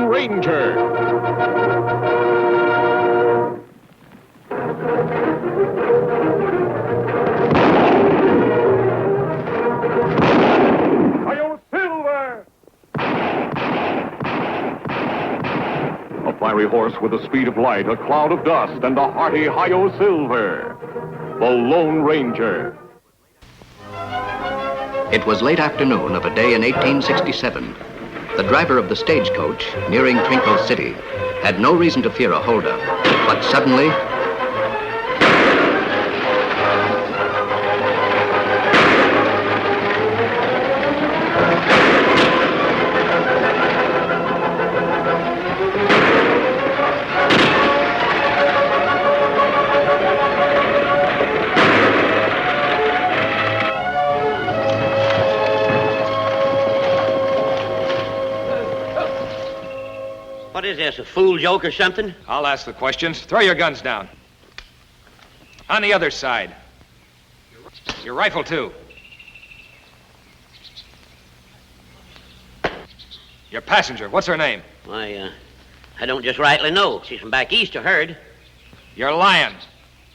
Lone Ranger. A fiery horse with the speed of light, a cloud of dust, and a hearty Hi-Yo Silver. The Lone Ranger. It was late afternoon of a day in 1867. The driver of the stagecoach, nearing Twinkle City, had no reason to fear a holdup. But suddenly, What is this, a fool joke or something? I'll ask the questions. Throw your guns down. On the other side. Your rifle, too. Your passenger, what's her name? Why, I don't just rightly know. She's from back east, I heard. You're lying.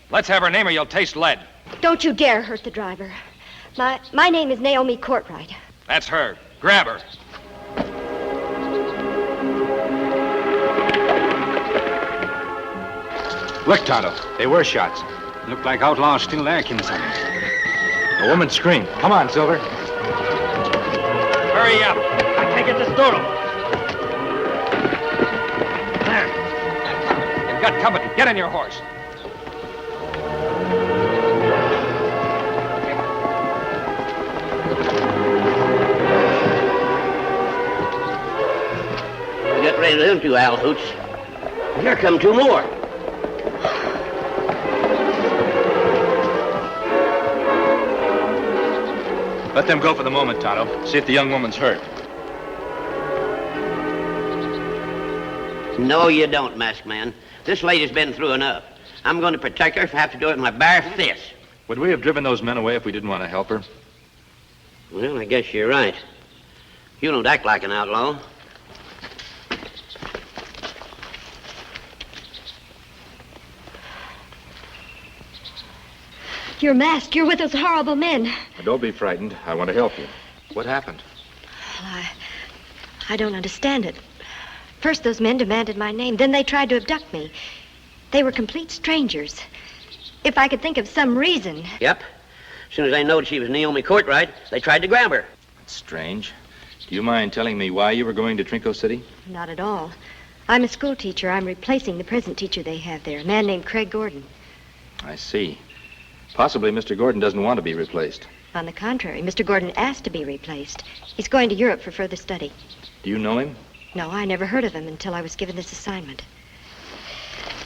Let's have her name or you'll taste lead. Don't you dare hurt the driver. My name is Naomi Courtright. That's her. Grab her. Look, Tonto, they were shots. Looked like outlaws still there, Kim-san. A woman screamed. Come on, Silver. Hurry up. I can't get this door open. There. You've got company. Get on your horse. Get ready to them two, Al Hoots. Here come two more. Let them go for the moment, Tonto. See if the young woman's hurt. No, you don't, masked man. This lady's been through enough. I'm going to protect her if I have to do it with my bare fist. Would we have driven those men away if we didn't want to help her? Well, I guess you're right. You don't act like an outlaw. You're masked. You're with those horrible men. Now, don't be frightened. I want to help you. What happened? Well, I don't understand it. First, those men demanded my name. Then they tried to abduct me. They were complete strangers. If I could think of some reason. Yep. As soon as they knowed she was Naomi Courtright, they tried to grab her. That's strange. Do you mind telling me why you were going to Trinco City? Not at all. I'm a school teacher. I'm replacing the present teacher they have there, a man named Craig Gordon. I see. Possibly Mr. Gordon doesn't want to be replaced. On the contrary, Mr. Gordon asked to be replaced. He's going to Europe for further study. Do you know him? No, I never heard of him until I was given this assignment.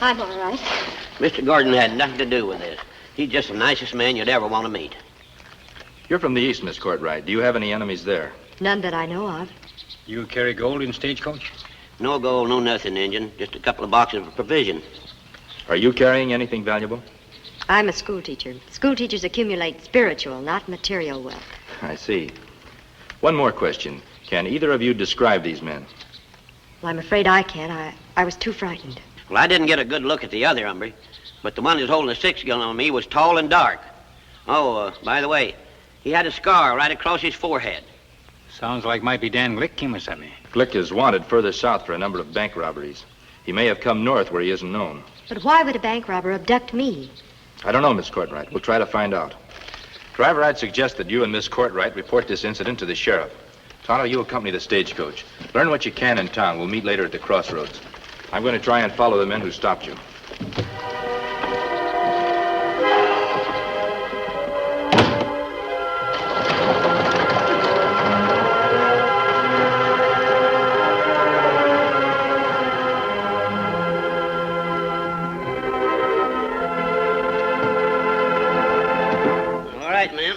I'm all right. Mr. Gordon had nothing to do with this. He's just the nicest man you'd ever want to meet. You're from the East, Miss Courtright. Do you have any enemies there? None that I know of. You carry gold in stagecoach? No gold, no nothing, Injun. Just a couple of boxes of provision. Are you carrying anything valuable? I'm a school teacher. School teachers accumulate spiritual, not material wealth. I see. One more question. Can either of you describe these men? Well, I'm afraid I can't. I was too frightened. Well, I didn't get a good look at the other hombre, but the one who's holding a 6-gun on me was tall and dark. Oh, by the way, he had a scar right across his forehead. Sounds like might be Dan Glick, Kimasabi. Glick is wanted further south for a number of bank robberies. He may have come north where he isn't known. But why would a bank robber abduct me? I don't know, Miss Courtright. We'll try to find out. Driver, I'd suggest that you and Miss Courtright report this incident to the sheriff. Tonto, you accompany the stagecoach. Learn what you can in town. We'll meet later at the crossroads. I'm going to try and follow the men who stopped you. All right, ma'am.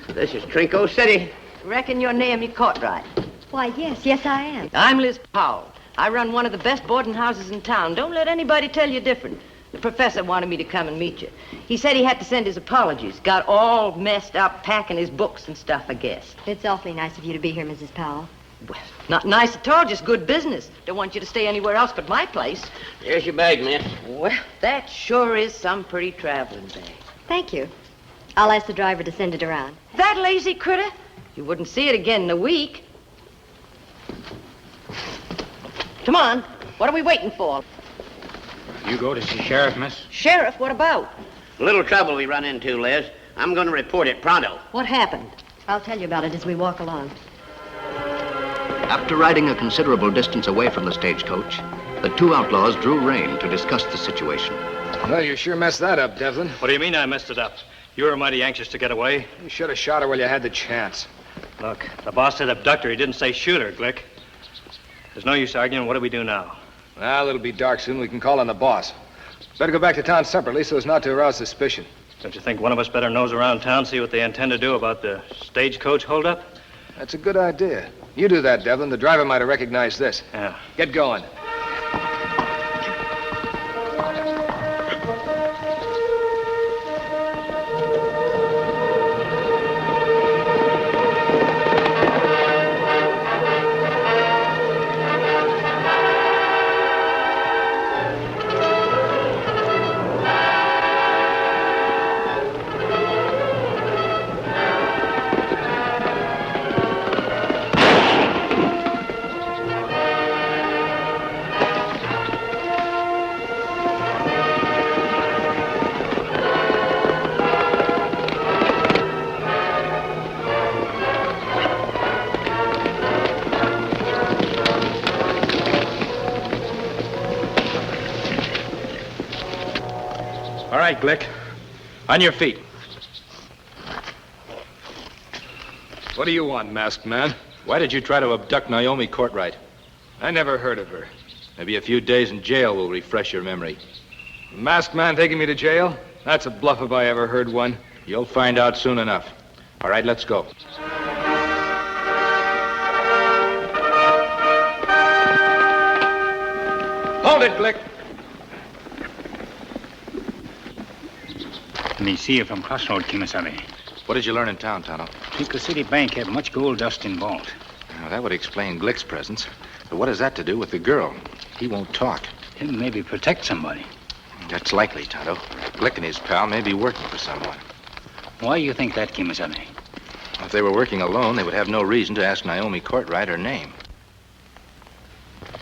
This is Trinco City. Reckon your name you caught right. Why, yes, I am. I'm Liz Powell. I run one of the best boarding houses in town. Don't let anybody tell you different. The professor wanted me to come and meet you. He said he had to send his apologies. Got all messed up packing his books and stuff, I guess. It's awfully nice of you to be here, Mrs. Powell. Well, not nice at all, just good business. Don't want you to stay anywhere else but my place. There's your bag, miss. Well, that sure is some pretty traveling bag. Thank you. I'll ask the driver to send it around. That lazy critter? You wouldn't see it again in a week. Come on. What are we waiting for? You go to see Sheriff, miss? Sheriff, what about? A little trouble we run into, Liz. I'm going to report it pronto. What happened? I'll tell you about it as we walk along. After riding a considerable distance away from the stagecoach, the two outlaws drew rein to discuss the situation. Well, you sure messed that up, Devlin. What do you mean I messed it up? You were mighty anxious to get away. You should have shot her while you had the chance. Look, the boss said abduct her. He didn't say shoot her, Glick. There's no use arguing. What do we do now? Well, it'll be dark soon. We can call on the boss. Better go back to town separately so as not to arouse suspicion. Don't you think one of us better nose around town, see what they intend to do about the stagecoach holdup? That's a good idea. You do that, Devlin. The driver might have recognized this. Yeah. Get going. All right, Glick. On your feet. What do you want, masked man? Why did you try to abduct Naomi Courtright? I never heard of her. Maybe a few days in jail will refresh your memory. Masked man taking me to jail? That's a bluff if I ever heard one. You'll find out soon enough. All right, let's go. Hold it, Glick. Let me see you from Crossroad, Kimasabi. What did you learn in town, Tonto? Trinco City Bank had much gold dust in vault. Now, that would explain Glick's presence. But what has that to do with the girl? He won't talk. He'll maybe protect somebody. That's likely, Tonto. Glick and his pal may be working for someone. Why do you think that, Kimasabi? If they were working alone, they would have no reason to ask Naomi Courtright her name.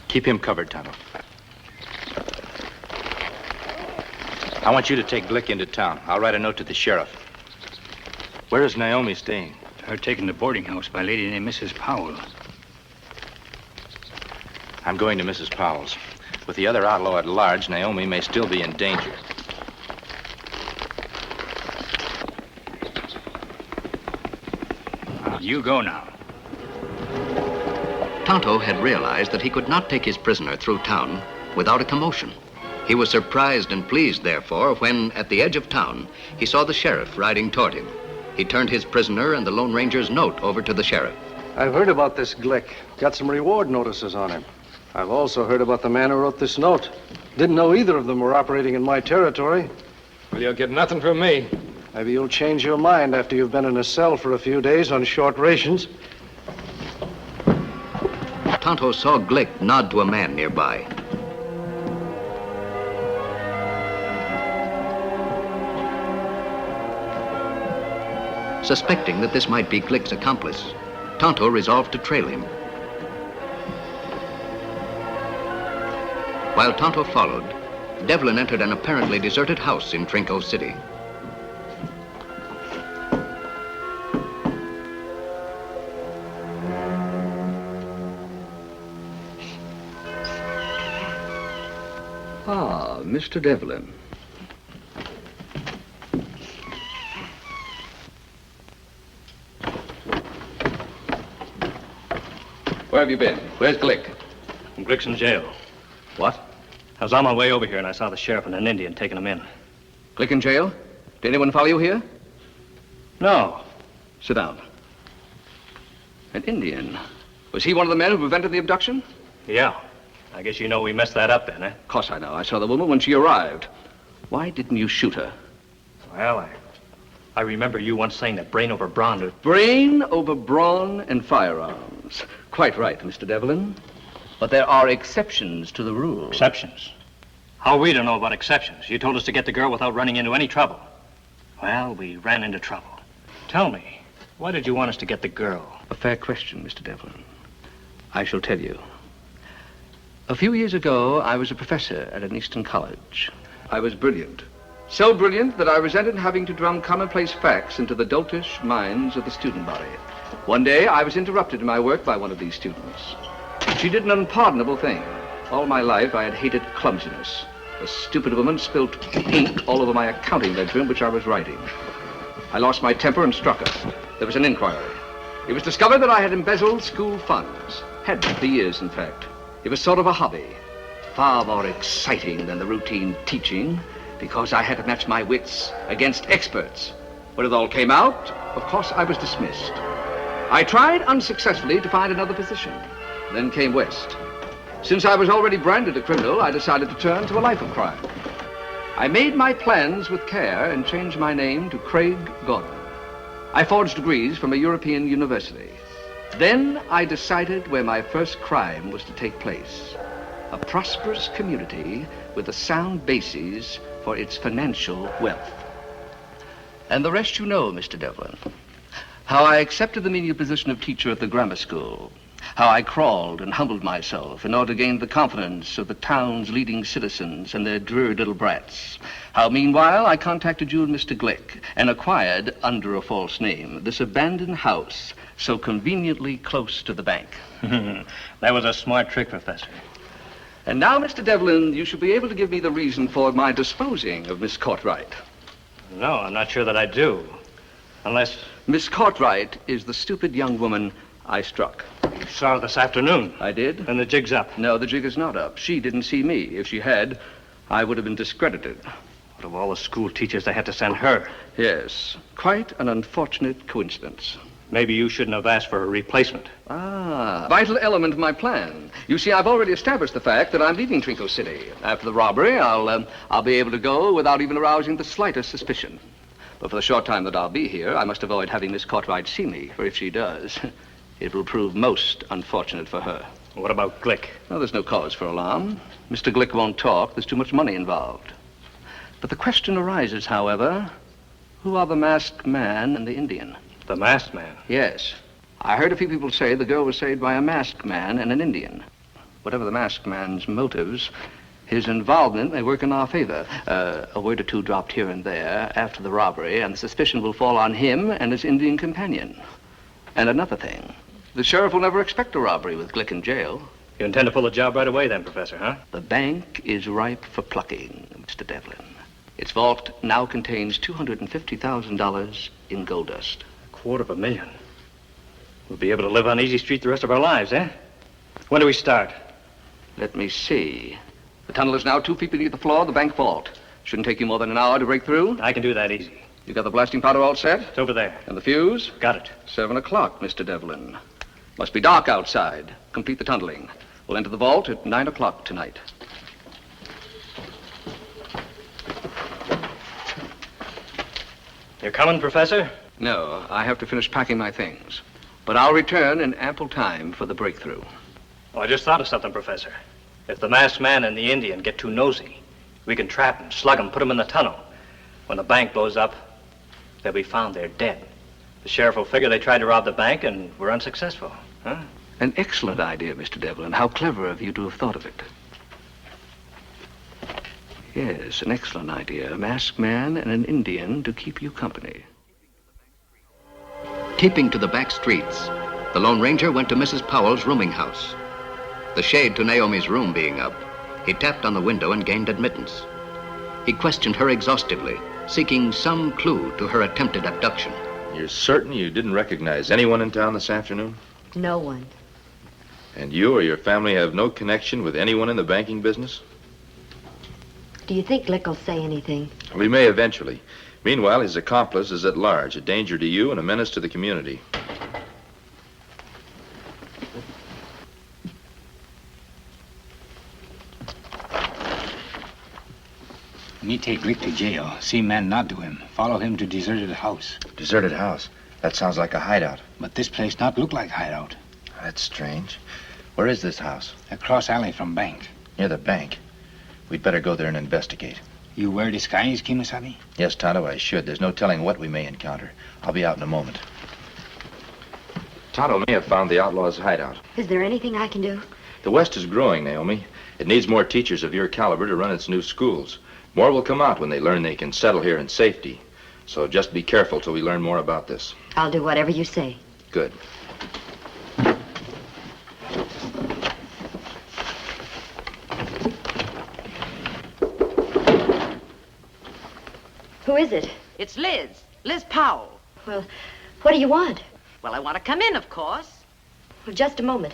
Keep him covered, Tonto. I want you to take Glick into town. I'll write a note to the sheriff. Where is Naomi staying? Her taken to boarding house by a lady named Mrs. Powell. I'm going to Mrs. Powell's. With the other outlaw at large, Naomi may still be in danger. You go now. Tonto had realized that he could not take his prisoner through town without a commotion. He was surprised and pleased, therefore, when, at the edge of town, he saw the sheriff riding toward him. He turned his prisoner and the Lone Ranger's note over to the sheriff. I've heard about this Glick. Got some reward notices on him. I've also heard about the man who wrote this note. Didn't know either of them were operating in my territory. Well, you'll get nothing from me. Maybe you'll change your mind after you've been in a cell for a few days on short rations. Tonto saw Glick nod to a man nearby. Suspecting that this might be Glick's accomplice, Tonto resolved to trail him. While Tonto followed, Devlin entered an apparently deserted house in Trinco City. Ah, Mr. Devlin. Where have you been? Where's Glick? Glick's in jail. What? I was on my way over here and I saw the sheriff and an Indian taking him in. Glick in jail? Did anyone follow you here? No. Sit down. An Indian. Was he one of the men who prevented the abduction? Yeah. I guess you know we messed that up then, eh? Of course I know. I saw the woman when she arrived. Why didn't you shoot her? Well, I remember you once saying that brain over brawn. Brain over brawn and firearms. Quite right, Mr. Devlin. But there are exceptions to the rule. Exceptions? How are we to know about exceptions? You told us to get the girl without running into any trouble. Well, we ran into trouble. Tell me, why did you want us to get the girl? A fair question, Mr. Devlin. I shall tell you. A few years ago, I was a professor at an Eastern college. I was brilliant. So brilliant that I resented having to drum commonplace facts into the doltish minds of the student body. One day, I was interrupted in my work by one of these students. She did an unpardonable thing. All my life, I had hated clumsiness. The stupid woman spilt ink all over my accounting ledger in which I was writing. I lost my temper and struck her. There was an inquiry. It was discovered that I had embezzled school funds. Had been for years, in fact. It was sort of a hobby. Far more exciting than the routine teaching, because I had to match my wits against experts. When it all came out, of course, I was dismissed. I tried unsuccessfully to find another position. Then came West. Since I was already branded a criminal, I decided to turn to a life of crime. I made my plans with care and changed my name to Craig Gordon. I forged degrees from a European university. Then I decided where my first crime was to take place. A prosperous community with a sound basis for its financial wealth. And the rest you know, Mr. Devlin. How I accepted the menial position of teacher at the grammar school. How I crawled and humbled myself in order to gain the confidence of the town's leading citizens and their dreary little brats. How, meanwhile, I contacted you and Mr. Glick and acquired, under a false name, this abandoned house so conveniently close to the bank. That was a smart trick, Professor. And now, Mr. Devlin, you should be able to give me the reason for my disposing of Miss Cartwright. No, I'm not sure that I do. Unless... Miss Cartwright is the stupid young woman I struck. You saw her this afternoon. I did. And the jig's up. No, the jig is not up. She didn't see me. If she had, I would have been discredited. Out of all the school teachers, they had to send her. Yes, quite an unfortunate coincidence. Maybe you shouldn't have asked for a replacement. Ah, vital element of my plan. You see, I've already established the fact that I'm leaving Trinco City. After the robbery, I'll be able to go without even arousing the slightest suspicion. But for the short time that I'll be here, I must avoid having Miss Cartwright see me, for if she does, it will prove most unfortunate for her. What about Glick? Well, there's no cause for alarm. Mr. Glick won't talk. There's too much money involved. But the question arises, however, who are the masked man and the Indian? The masked man? Yes. I heard a few people say the girl was saved by a masked man and an Indian. Whatever the masked man's motives, his involvement may work in our favor. A word or two dropped here and there after the robbery, and the suspicion will fall on him and his Indian companion. And another thing, the sheriff will never expect a robbery with Glick in jail. You intend to pull the job right away then, Professor, huh? The bank is ripe for plucking, Mr. Devlin. Its vault now contains $250,000 in gold dust. $250,000. We'll be able to live on Easy Street the rest of our lives, eh? When do we start? Let me see. The tunnel is now 2 feet beneath the floor of the bank vault. Shouldn't take you more than an hour to break through. I can do that easy. You got the blasting powder all set? It's over there. And the fuse? Got it. 7 o'clock, Mr. Devlin. Must be dark outside. Complete the tunneling. We'll enter the vault at 9 o'clock tonight. You're coming, Professor? No, I have to finish packing my things. But I'll return in ample time for the breakthrough. Oh, I just thought of something, Professor. If the masked man and the Indian get too nosy, we can trap them, slug them, put them in the tunnel. When the bank blows up, they'll be found there dead. The sheriff will figure they tried to rob the bank and were unsuccessful, huh? An excellent idea, Mr. Devlin. How clever of you to have thought of it. Yes, an excellent idea. A masked man and an Indian to keep you company. Keeping to the back streets, the Lone Ranger went to Mrs. Powell's rooming house. The shade to Naomi's room being up, he tapped on the window and gained admittance. He questioned her exhaustively, seeking some clue to her attempted abduction. You're certain you didn't recognize anyone in town this afternoon? No one. And you or your family have no connection with anyone in the banking business? Do you think Glick will say anything? Well, he may eventually. Meanwhile, his accomplice is at large, a danger to you and a menace to the community. Me take Glick to jail. See man not to him. Follow him to deserted house. Deserted house? That sounds like a hideout. But this place not look like hideout. That's strange. Where is this house? Across alley from bank. Near the bank. We'd better go there and investigate. You wear disguise, Kimasabi? Yes, Tonto, I should. There's no telling what we may encounter. I'll be out in a moment. Tonto may have found the outlaw's hideout. Is there anything I can do? The West is growing, Naomi. It needs more teachers of your caliber to run its new schools. More will come out when they learn they can settle here in safety. So just be careful till we learn more about this. I'll do whatever you say. Good. Who is it? It's Liz. Liz Powell. Well, what do you want? Well, I want to come in, of course. Well, just a moment.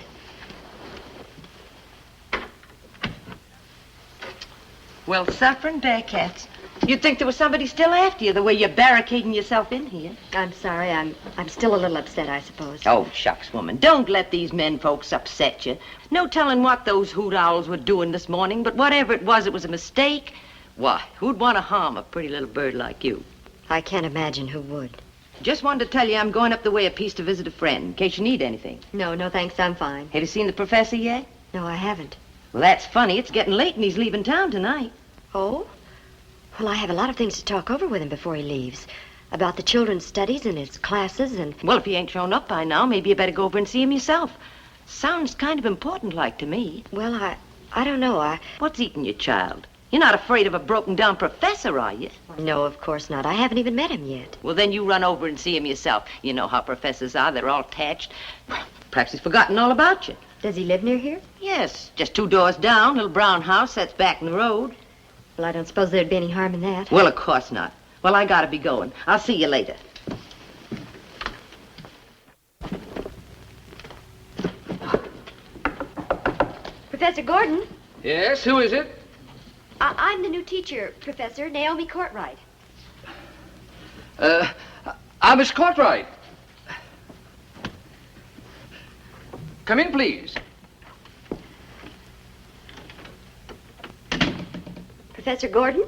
Well, Saffron Bearcats, you'd think there was somebody still after you, the way you're barricading yourself in here. I'm sorry. I'm still a little upset, I suppose. Oh, shucks, woman. Don't let these men folks upset you. No telling what those hoot owls were doing this morning, but whatever it was a mistake. Why, who'd want to harm a pretty little bird like you? I can't imagine who would. Just wanted to tell you I'm going up the way a piece to visit a friend, in case you need anything. No, thanks. I'm fine. Have you seen the professor yet? No, I haven't. Well, that's funny. It's getting late and he's leaving town tonight. Oh? Well, I have a lot of things to talk over with him before he leaves. About the children's studies and his classes and... Well, if he ain't shown up by now, maybe you better go over and see him yourself. Sounds kind of important like to me. Well, I don't know. What's eating you, child? You're not afraid of a broken-down professor, are you? No, of course not. I haven't even met him yet. Well, then you run over and see him yourself. You know how professors are. They're all attached. Perhaps he's forgotten all about you. Does he live near here? Yes, just 2 doors down, little brown house that's back in the road. Well, I don't suppose there'd be any harm in that. Well, of course not. Well, I gotta be going. I'll see you later. Professor Gordon? Yes, who is it? I'm the new teacher, Professor Naomi Courtright. I'm Miss Courtright. Come in, please. Professor Gordon?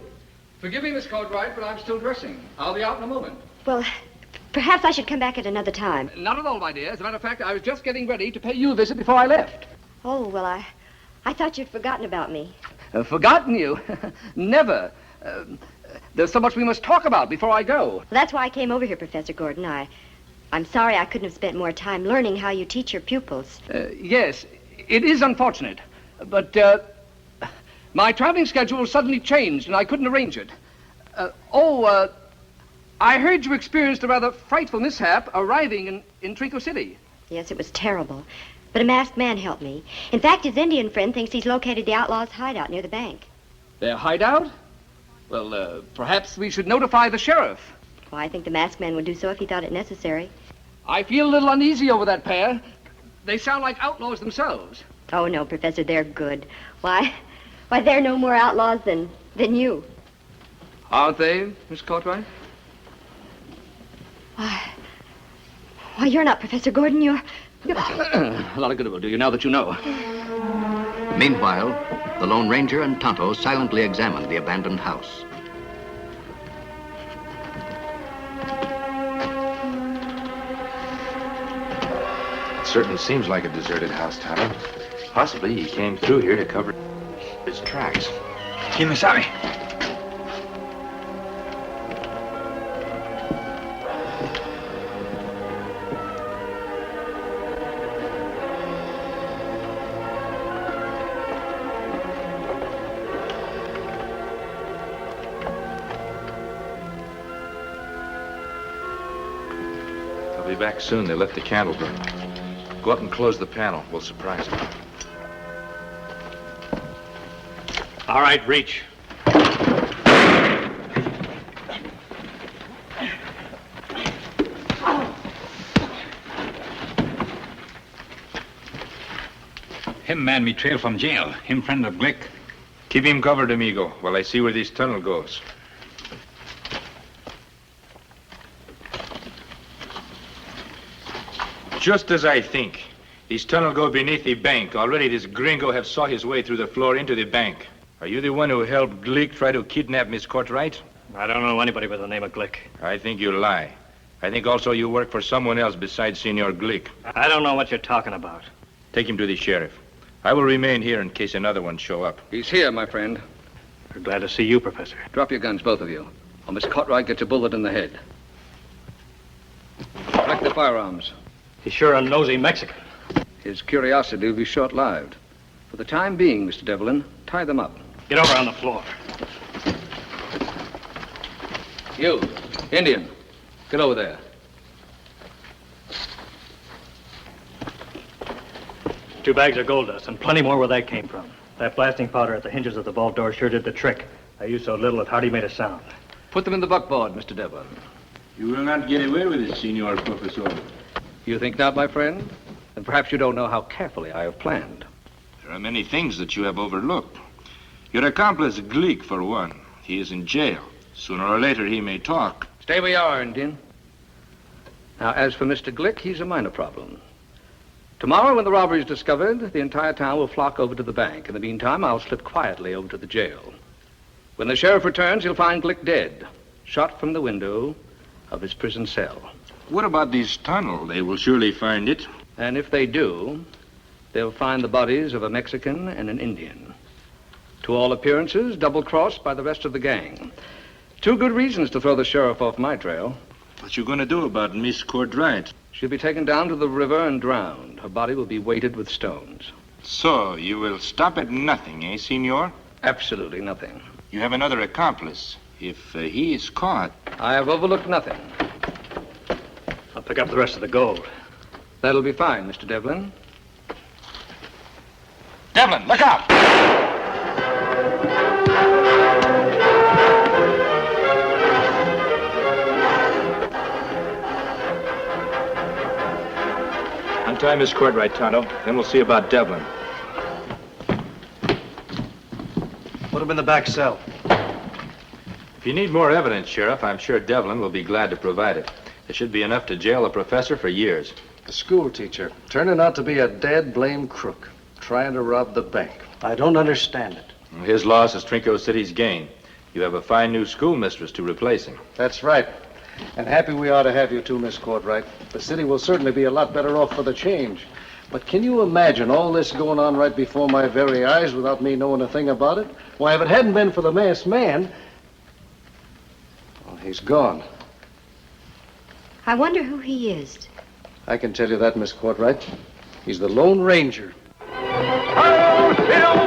Forgive me, Miss Courtright, but I'm still dressing. I'll be out in a moment. Well, perhaps I should come back at another time. Not at all, my dear. As a matter of fact, I was just getting ready to pay you a visit before I left. Oh, well, I thought you'd forgotten about me. Forgotten you? Never. There's so much we must talk about before I go. Well, that's why I came over here, Professor Gordon. I'm sorry I couldn't have spent more time learning how you teach your pupils. Yes, it is unfortunate. But, my traveling schedule suddenly changed and I couldn't arrange it. I heard you experienced a rather frightful mishap arriving in Trico City. Yes, it was terrible. But a masked man helped me. In fact, his Indian friend thinks he's located the outlaws' hideout near the bank. Their hideout? Well, perhaps we should notify the sheriff. Well, I think the masked man would do so if he thought it necessary. I feel a little uneasy over that pair. They sound like outlaws themselves. Oh, no, Professor, they're good. Why, they're no more outlaws than you. Aren't they, Miss Courtright? Why, you're not Professor Gordon, you're... A lot of good it will do you now that you know. Meanwhile, the Lone Ranger and Tonto silently examined the abandoned house. It certainly seems like a deserted house, Tonto. Possibly he came through here to cover his tracks. Kimasabi. They'll be back soon. They left the candle burn. Go up and close the panel. We'll surprise them. All right, reach. Him man me trail from jail. Him friend of Glick. Keep him covered, amigo, while I see where this tunnel goes. Just as I think. This tunnel go beneath the bank. Already this gringo have saw his way through the floor into the bank. Are you the one who helped Glick try to kidnap Miss Courtright? I don't know anybody by the name of Glick. I think you lie. I think also you work for someone else besides Senor Glick. I don't know what you're talking about. Take him to the sheriff. I will remain here in case another one show up. He's here, my friend. We're glad to see you, Professor. Drop your guns, both of you, or Miss Cartwright gets a bullet in the head. Collect the firearms. He's sure a nosy Mexican. His curiosity will be short-lived. For the time being, Mr. Devlin, tie them up. Get over on the floor. You, Indian, get over there. 2 bags of gold dust and plenty more where that came from. That blasting powder at the hinges of the vault door sure did the trick. I used so little it hardly made a sound. Put them in the buckboard, Mr. Devlin. You will not get away with it, Senor Professor. You think not, my friend? Then perhaps you don't know how carefully I have planned. There are many things that you have overlooked. Your accomplice, Glick, for one. He is in jail. Sooner or later, he may talk. Stay where you are, Indian. Now, as for Mr. Glick, he's a minor problem. Tomorrow, when the robbery is discovered, the entire town will flock over to the bank. In the meantime, I'll slip quietly over to the jail. When the sheriff returns, he'll find Glick dead, shot from the window of his prison cell. What about this tunnel? They will surely find it. And if they do, they'll find the bodies of a Mexican and an Indian. To all appearances, double-crossed by the rest of the gang. 2 good reasons to throw the sheriff off my trail. What you going to do about Miss Cartwright? She'll be taken down to the river and drowned. Her body will be weighted with stones. So, you will stop at nothing, eh, Senor? Absolutely nothing. You have another accomplice. If he is caught... I have overlooked nothing. I'll pick up the rest of the gold. That'll be fine, Mr. Devlin. Devlin, look out! Untie Miss Cartwright, Tonto. Then we'll see about Devlin. Put him in the back cell. If you need more evidence, Sheriff, I'm sure Devlin will be glad to provide it. There should be enough to jail a professor for years. A school teacher, turning out to be a dead blame crook, trying to rob the bank. I don't understand it. His loss is Trinco City's gain. You have a fine new schoolmistress to replace him. That's right. And happy we are to have you too, Miss Cartwright. The city will certainly be a lot better off for the change. But can you imagine all this going on right before my very eyes without me knowing a thing about it? Why, if it hadn't been for the masked man... Well, he's gone. I wonder who he is. I can tell you that, Miss Cartwright. He's the Lone Ranger. Hi-yo, Silver!